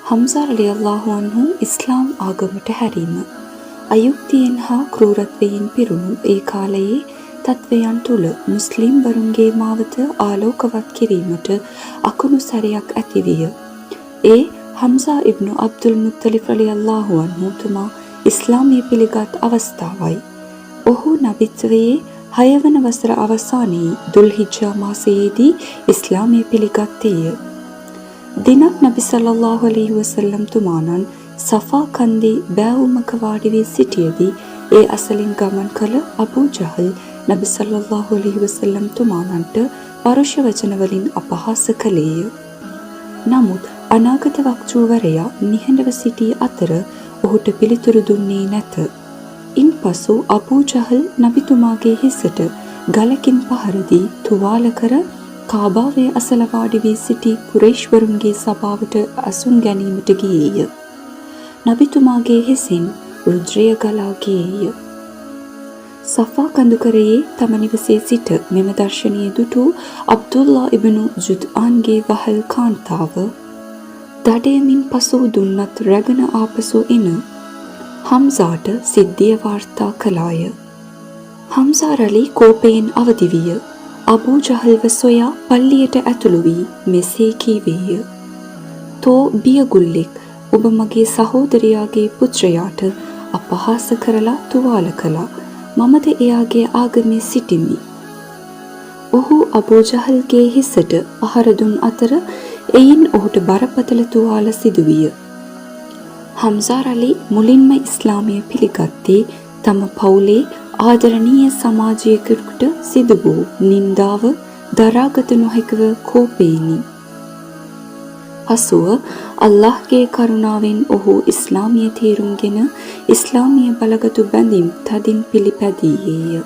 හම්සා රලියල්ලාහු අන්හු ඉස්ලාම් ආගමට හැරීම. අයුක්තියෙන් හා ක්‍රූරත්වයෙන් පිරුණු ඒ කාලයේ තත්වයන් තුළ මුස්ලිම්වරුන්ගේ මාවත ආලෝකවත් කිරීමට අකුණු සැරයක් ඇතිවිය. ඒ හම්සා ඉබ්නු අබ්දුල් මුත්තලිබ් රලියල්ලාහු අන්හු තුමා ඉස්ලාමය පිළිගත් අවස්ථාවයි. ඔහු නබිත්වයේ 6 වන වසර අවසානයේ දුල්හිජ්ජා මාසයේදී ඉස්ලාමය පිළිගත්තේය. දිනක් නබි සල්ලල්ලාහු අලයිහි වසල්ලම් තුමාණන් සෆා කන්දේ බෑවුමක වාඩි වී සිටියදී ඒ අසලින් ගමන් කළ අබූ ජහල් නබි සල්ලල්ලාහු අලයිහි වසල්ලම් තුමාණන්ට පරුෂ වචන වලින් අපහාස කළේය. නමුත් අනාගත වක්තෘවරයා නිහඬව සිටි අතර ඔහුට පිළිතුරු දුන්නේ නැත. ඉන්පසු අබූ ජහල් නබිතුමාගේ හිසට ගලකින් පහර දී තුවාල කර කාබාවේ අසල වාඩි වී සිටි කුරයිෂ්වරුන්ගේ සභාවට අසුන් ගැනීමට ගියේය. නබිතුමාගේ හිසින් රුධිරය ගලා ගියේය. සෆා කඳුකරයේ තම නිවසේ සිට මෙම දර්ශනය දුටු අබ්දුල්ලා ඉබ්නු ජුද්ආන්ගේ වහල් කාන්තාව දඩයමින් පසු දුන්නත් රැගෙන ආපසු එන හම්සාට සිද්ධිය වාර්තා කළාය. හම්සා රලි කෝපයෙන් අවදි විය. අබූ ජහල්ව සොයා පල්ලියට ඇතුළු වී මෙසේ කීවේය. තෝ බියගුල්ලෙක්, ඔබ මගේ සහෝදරයාගේ පුත්‍රයාට අපහාස කරලා තුවාල කළා. මමද එයාගේ ආගමේ සිටිමි. ඔහු අබූ ජහල්ගේ හිසට පහර දුන් අතර එයින් ඔහුට බරපතල තුවාල සිදුවිය. හම්සා රලි මුලින්ම ඉස්ලාමය පිළිගත්තේ තම පවුලේ ආදරණීය සමාජයකට සිදු වූ නින්දාව දරාගත නොහැකිව කෝපයෙනි. පසුව අල්ලාහ්ගේ කරුණාවෙන් ඔහු ඉස්ලාමය තේරුම්ගෙන ඉස්ලාමය බලගතු බැඳීම් තදින් පිළිපැදීයේය.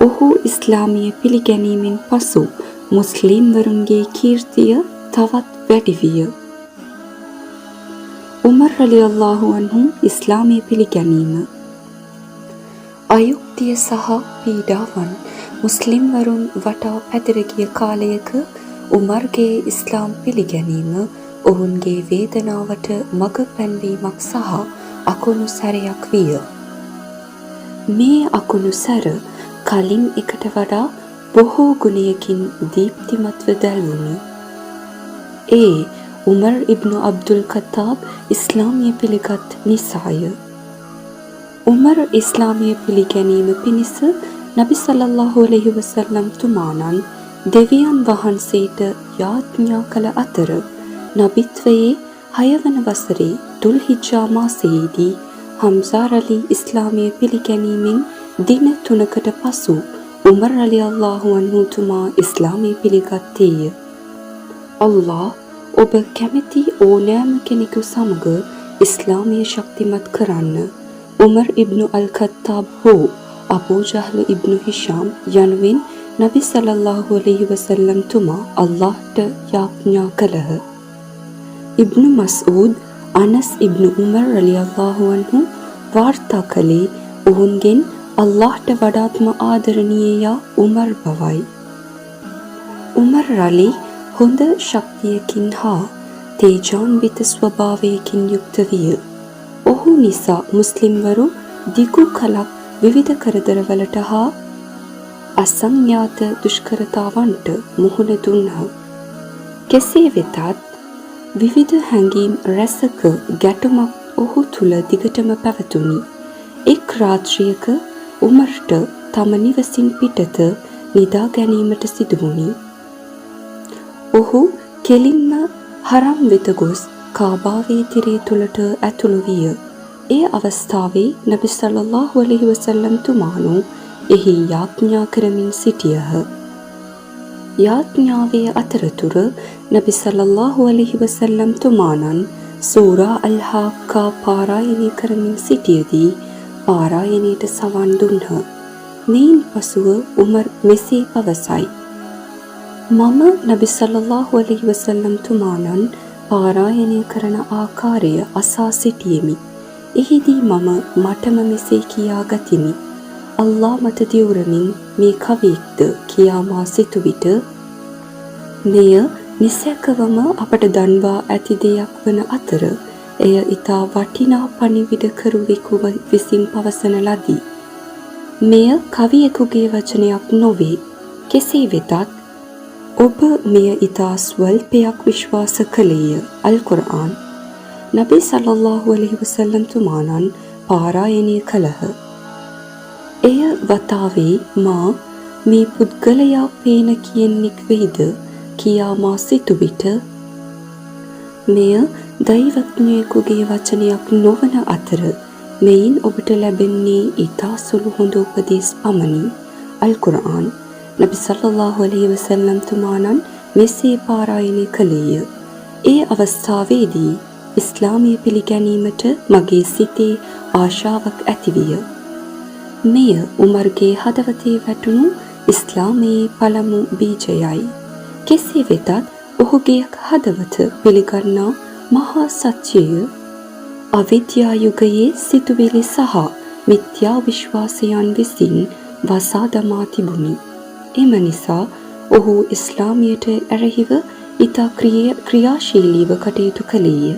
ඔහු ඉස්ලාමය පිළිගැනීමෙන් පසු මුස්ලිම්වරුන්ගේ කීර්තිය තවත් වැඩි විය. උමර් රලියල්ලාහු අන්හු ඉස්ලාමය පිළිගැනීම. අයුක්තිය සහ පීඩාවන් මුස්ලිම්වරුන් වටා පැතිර ගිය කාලයක උමර්ගේ ඉස්ලාම් පිළිගැනීම ඔවුන්ගේ වේදනාවට මඟ පැන්වීමක් සහ අකුණු සැරයක් විය. මේ අකුණු සැර කලින් එකට වඩා බොහෝ ගුණයකින් දීප්තිමත්ව දැල්වුණි. ඒ උමර් ඉබ්නු අබ්දුල් ඛත්තාබ් ඉස්ලාමය පිළිගත් නිසාය. උමර් ඉස්ලාමය පිළිගැනීම පිණිස නබි සල්ලල්ලාහු අලයිහි වසල්ලම් තුමාණන් දෙවියන් වහන්සේට යාඥා කළ අතර නබිත්වයේ 6 වන වසරේ දුල්හිජ්ජා මාසයේදී හම්සා රලි ඉස්ලාමය පිළිගැනීමෙන් දින 3කට පසු උමර් රලියල්ලාහු අන්හු තුමා ඉස්ලාමය පිළිගත්තේය. අල්ලාහ් ඔබ කැමැති ඕනෑම කෙනෙකු සමග ඉස්ලාමය ශක්තිමත් කරන්න. උමර් ඉබ්නු අල් ඛත්තාබ් හෝ අබූ ජහල් ඉබ්නු හිෂාම් යනුවෙන් නබි සල්ලල්ලාහු අලයිහි වසල්ලම් තුමා අල්ලාහ්ට යාඥා කළහ. ඉබ්නු මස්ඌද් අනස් ඉබ්නු උමර් රලියල්ලාහු අන්හු වාර්තා කළේ ඔවුන්ගෙන් අල්ලාහ්ට වඩාත්ම ආදරණීය උමර් බවයි. උමර් රලි හොඳ ශක්තියකින් හා තේජාන්විත ස්වභාවයකින් යුක්ත විය. ඔහු නිසා මුස්ලිම්වරු දිගු කලක් විවිධ කරදරවලට හා අසංඥාත දුෂ්කරතාවන්ට මුහුණ දුන්හ. කෙසේ වෙතත් විවිධ හැඟීම් රැසක ගැටුමක් ඔහු තුල දිගටම පැවතුණි. එක් රාත්‍රියක උමර්ට තම නිවසින් පිටත නිදා ගැනීමට සිදු වුණි. ඔහු කෙලින්ම හරම් වෙත ගොස් කාබාවේ තිරේ තුලට ඇතුළු විය. ඒ අවස්ථාවේ නබි සල්ලල්ලාහු අලයිහි වසල්ලම් තුමාණෝ එහි යාඥා කරමින් සිටියහ. යාඥාවේ අතරතුර නබි සල්ලල්ලාහු අලයිහි වසල්ලම් තුමාණන් සූරා අල්-හාක්කා පාරායනය කරමින් සිටියදී පාරායනයට සවන් දුන්හ. මෙයින් පසුව උමර් මෙසේ පවසයි. මම නබි සල්ලල්ලාහු අලයිහි වසල්ලම් තුමාණන් පාරායනය කරන ආකාරය අසා සිටියෙමි. එහිදී මම මටම මෙසේ කියා ගතිමි. අල්ලා මත දිවුරමින් මේ කවියෙක්ද කියා මා සිතු විට මෙය නිසැකවම අපට දන්වා ඇති දෙයක් වන අතර එය ඊතා වටිනා පණිවිඩකරුවෙකු විසින් පවසන ලදී. මෙය කවියෙකුගේ වචනයක් නොවේ. කෙසේ වෙතත් ඔබ මෙය ඊතා ස්වල්පයක් විශ්වාස කළේය. අල් කුර්ආන් නබි සල්ලල්ලාහු අලයිහි වසල්ලම් තුමාණන් පාරායනය කළහ. එය වතාවේ මා මේ පුද්ගලයා පේන කියෙන්නෙක් වෙයිද කියා මා සිතු විට මෙය දෛවඥයෙකුගේ වචනයක් නොවන අතර මෙයින් ඔබට ලැබෙන්නේ ඊතා සුළු හොඳ උපදෙස් පමණි. අල් කුර්ආන් නබි සල්ලල්ලාහු අලයිහි වසල්ලම් තුමාණන් මෙසේ පාරායනය කළේය. ඒ අවස්ථාවේදී ඉස්ලාමය පිළිගැනීමට මගේ සිතේ ආශාවක් ඇතිවිය. මෙය උමර්ගේ හදවතේ වැටුණු ඉස්ලාමයේ පළමු බීජයයි. කෙසේ වෙතත් ඔහුගේ හදවත පිළිගන්නා මහා සත්‍යය අවිද්‍යා යුගයේ සිතුවිලි සහ මිත්‍යා විශ්වාසයන් විසින් වසා දමා තිබුණි. එම නිසා ඔහු ඉස්ලාමයට එරෙහිව ඊතා ක්‍රියාශීලීව කටයුතු කළේය.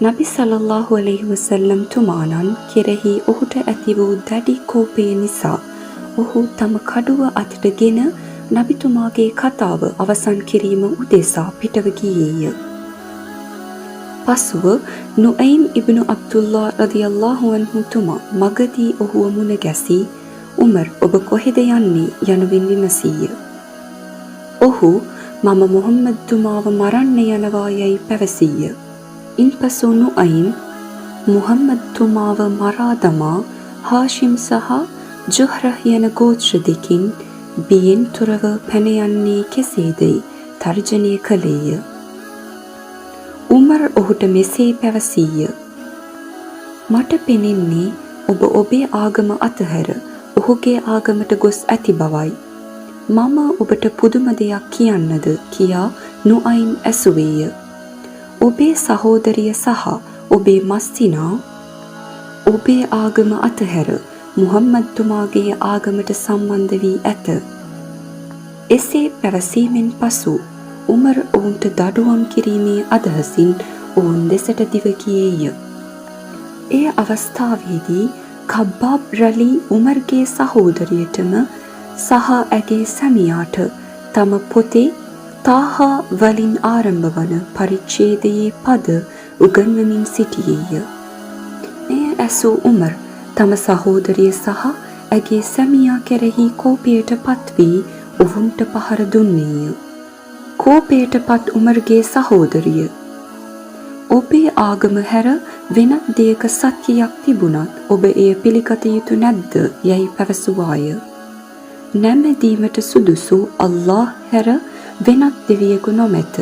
නබි සල්ලල්ලාහු අලයිහි වසල්ලම් තුමාණන් කෙරෙහි ඔහුට ඇති වූ දැඩි කෝපය නිසා ඔහු තම කඩුව අතටගෙන නබිතුමාගේ කතාව අවසන් කිරීම උදෙසා පිටව ගියේය. පසුව නුඇයිම් ඉබ්නු අබ්දුල්ලා රදියල්ලාහු අන්හු තුමා මගදී ඔහුව මුණ ගැසී උමර් ඔබ කොහෙද යන්නේ යනුවෙන් විමසීය. ඔහු මම මුහම්මද් තුමාව මරන්න යනවා යයි පැවසීය. ඉන්පසු නුඇයිම් මුහම්මද් තුමාව මරා දමා හාෂිම් සහ ජුහ්රහ් යන ගෝත්‍ර දෙකින් බියෙන් තොරව පැන යන්නේ කෙසේදයි තර්ජනය කළේය. උමර් ඔහුට මෙසේ පැවසීය. මට පෙනෙන්නේ ඔබ ඔබේ ආගම අතහැර ඔහුගේ ආගමට ගොස් ඇති බවයි. මම ඔබට පුදුම දෙයක් කියන්නද කියා නුඇයිම් ඇසුවේය. ඔබේ සහෝදරිය සහ ඔබේ මස්තිනා ඔබේ ආගම අතහැර මුහම්මද් තුමාගේ ආගමට සම්බන්ධ වී ඇත. එසේ පැවසීමෙන් පසු උමර් ඔවුන්ට දඩුවම් කිරීමේ අදහසින් ඔවුන් දෙසට දිව ගියේය. ඒ අවස්ථාවේදී කබ්බාබ් රලි උමර්ගේ සහෝදරියටම සහ ඇගේ සැමියාට තම පොතේ තාහා වලින් ආරම්භ වන පරිච්ඡේදයේ පද උගන්වමින් සිටියේය. එය ඇසූ උමර් තම සහෝදරිය සහ ඇගේ සැමියා කෙරෙහි කෝපයට පත්වී ඔවුන්ට පහර දුන්නේය. කෝපයට පත් උමර්ගේ සහෝදරිය ඔබේ ආගම හැර වෙනත් දෙයක සත්‍යයක් තිබුණත් ඔබ එය පිළිගත යුතු නැද්ද යයි පැවසුවාය. නැමැදීමට සුදුසු අල්ලාහ් හැර වෙනත් දෙවියෙකු නොමැත.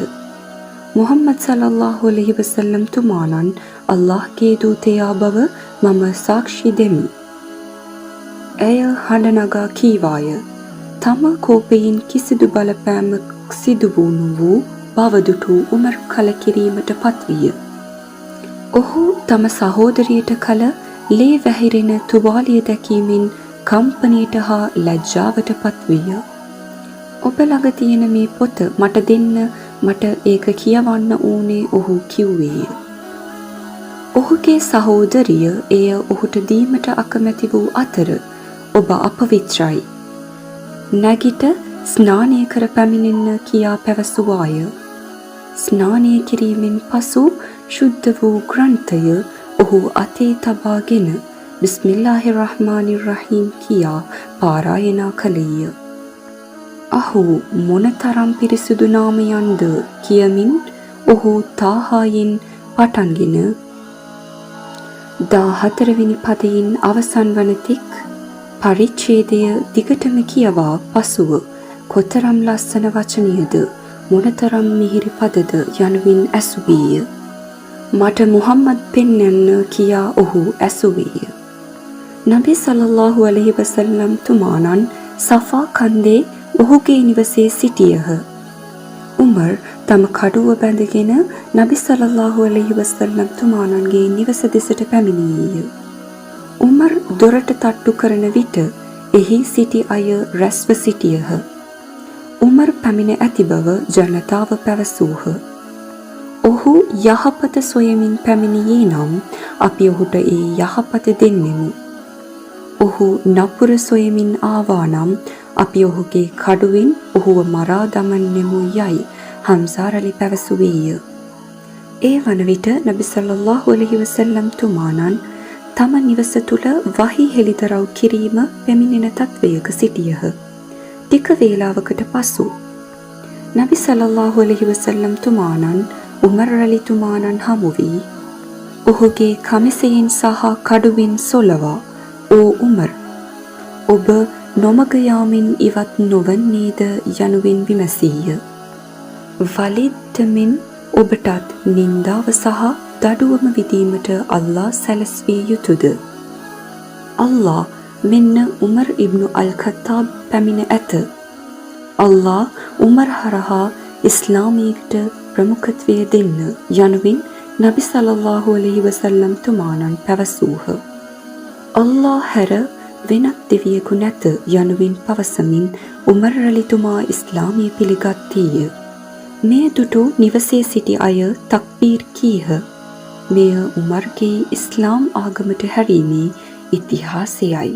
මුහම්මද් සල්ලල්ලාහු අලයිහි වසල්ලම් තුමාණන් අල්ලාහ්ගේ දූතයා බව මම සාක්ෂි දෙමි. ඇය හඬ නගා කීවාය. තම කෝපයෙන් කිසිදු බලපෑමක් සිදු වූ බවදුටු උමර් කලකිරීමට පත්විය. ඔහු තම සහෝදරියට කල ලේ වැහිරෙන තුවාලිය දැකීමෙන් කම්පනයට හා ලැජ්ජාවට පත්විය. ඔබ ළඟ තියෙන මේ පොත මට දෙන්න, මට ඒක කියවන්න ඕනේ ඔහු කිව්වේය. ඔහුගේ සහෝදරිය එය ඔහුට දීමට අකමැති වූ අතර ඔබ අපවිත්‍රයි. නැගිට ස්නානය කර පැමිණෙන්න කියා පැවසුවාය. ස්නානය කිරීමෙන් පසු ශුද්ධ වූ ග්‍රන්ථය ඔහු අතේ තබාගෙන බිස්මිල්ලාහිර් රහ්මානිර් රහීම් කියා පාරායනා කළේය. අහු මොනතරම් පිරිසුදු නාමයන්ද කියමින් ඔහු තාහායෙන් පටන්ගෙන 14 වෙනි පදයෙන් අවසන් වන තෙක් පරිච්ඡේදය දිගටම කියවා පසුව කොතරම් ලස්සන වචනයද මොනතරම් මිහිරි පදද යනුවෙන් ඇසුවේය. මට මුහම්මද් පෙන්වන්න කියා ඔහු ඇසුවේය. නබි සල්ලල්ලාහු අලයිහි වසල්ලම් තුමාණන් සෆා කන්දේ ඔහුගේ නිවසේ සිටියහ. උමර් තම කඩුව බැඳගෙන නබි සල්ලල්ලාහු අලයිහි වසල්ලම් තුමාණන්ගේ නිවස දෙසට පැමිණියේය. උමර් දොරට තට්ටු කරන විට එහි සිටි අය රැස්ව සිටියහ. උමර් පැමිණ ඇති බව ජනතාව පැවසූහ. ඔහු යහපත සොයමින් පැමිණියේ නම් අපි ඔහුට ඒ යහපත දෙන්නෙමු. ඔහු නපුර සොයමින් ආවා නම් අපි ඔහුගේ කඩුවෙන් ඔහුව මරා දමන්නෙමු යයි හම්සා රලි පැවසුවේය. ඒ වන විට නබි සල්ලල්ලාහු අලයිහි වසල්ලම් තුමාණන් තම නිවස තුල වහී හෙළිදරව් කිරීම පැමිණෙන තත්වයක සිටියහ. ටික වේලාවකට පසු නබි සල්ලල්ලාහු අලයිහි වසල්ලම් තුමාණන් උමර් රලිතුමාණන් හමු වී ඔහුගේ කමිසයෙන් සහ කඩුවෙන් සොලවා "ඕ උමර්, ඔබ නොමග යාමෙන් ඉවත් නොවන්නේද?" යනුවෙන් විමසීය. "වලිද් මෙන් ඔබටත් නින්දාව සහ දඩුවම විදීමට අල්ලා සැලැස්විය යුතුද? අල්ලා මෙන්න උමර් ඉබ්නු අල් ඛත්තාබ් පැමිණ ඇත. අල්ලා උමර් හරහා ඉස්ලාමයට ප්‍රමුඛත්වය දෙන්න" යනුවෙන් නබි සල්ලල්ලාහු අලයිහි වසල්ලම් තුමාණන් පැවසූහ. "අල්ලා හැර වෙනත් දෙවියෙකු නැත" යනුවෙන් පවසමින් උමර් රලිතුමා ඉස්ලාමය පිළිගත්තේය. මෙය දුටු නිවසේ සිටි අය තක්බීර් කීහ. මෙය උමර්ගේ ඉස්ලාම් ආගමට හැරීමේ ඉතිහාසයයි.